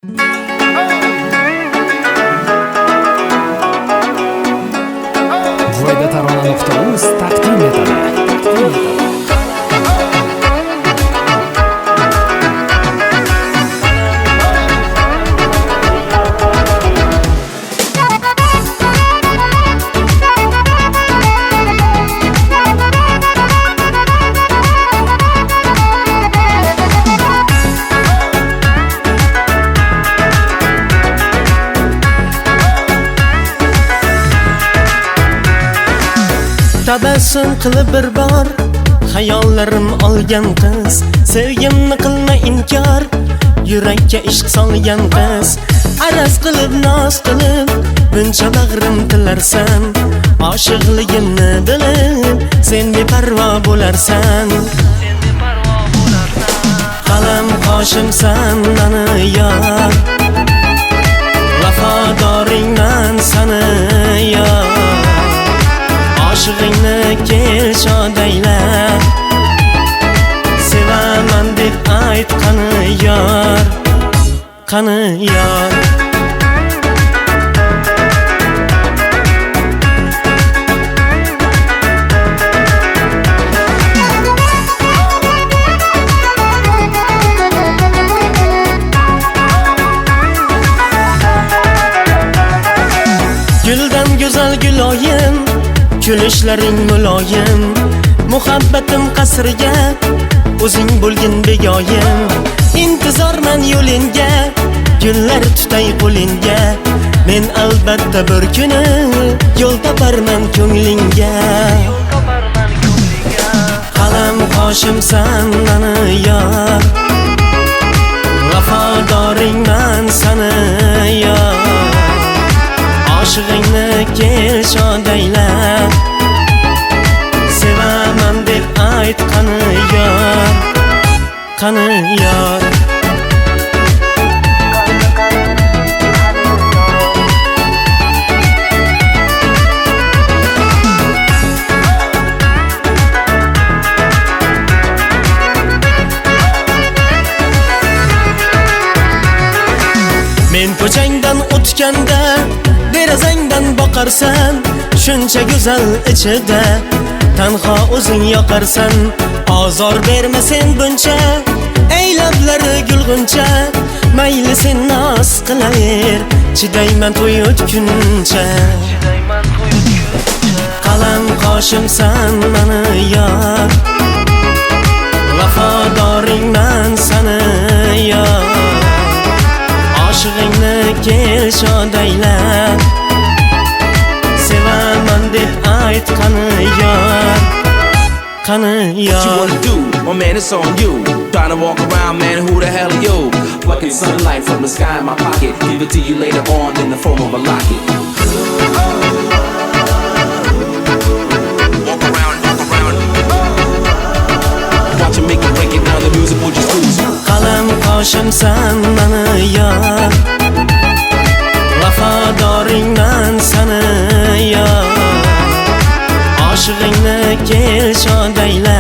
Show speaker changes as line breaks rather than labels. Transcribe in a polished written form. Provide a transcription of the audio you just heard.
Voydatarona.uz taqdim etadi.
Tabassum qilib bir bor xayollarim olgan qiz, sevgimni qilma inkor, yurakka ishq solgan qiz. Araz qilib noz qilib buncha bag'rim tilarsan, oshiqligimni bilib sen beparvo bo'larsan. Qalam qoshimsan mani yor, vafodoringman sani yor. Oshig'ingni kel shodayla, sevaman deb ayt qani yor, qani yor. Guldan go'zal guloyim, kulishlaring muloyim, muhabbatim qasriga o'zing bo'lgin begoyim. Intizorman yo'lingga, gullar tutay qo'lingga, men albatta bir kuni yo'l toparman ko'nglingga. Qalam qoshimsan mani yor, vafodoringman sani yor. Oshig'ingni kel shodayla, sevaman deb ayt qani yor, qani yor. Men ko'changdan o'tganda derazangdan boqarsan, shuncha go'zal ichida tanho o'zing yoqarsan. Ozor berma sen buncha, ey lablari gulg'uncha, mayli sen noz qilaver, chidayman to'y o'tguncha. Qalam qoshimsan mani yor, vafodoringman sani yor. Oshig'ingni kel shodayla, sevaman deb ayt qani yor, qani yor.
What you wanna do? Oh man, it's on you. Trying to walk around, man, who the hell are you? Plucking sunlight from the sky in my pocket, give it to you later on in the form of a locket. Walk around. Watch him make it, break it down, the music will just lose.
Qalam qoshimsan mani yor, vafodoringman sani yor. Oshig'ingni kel shodayla,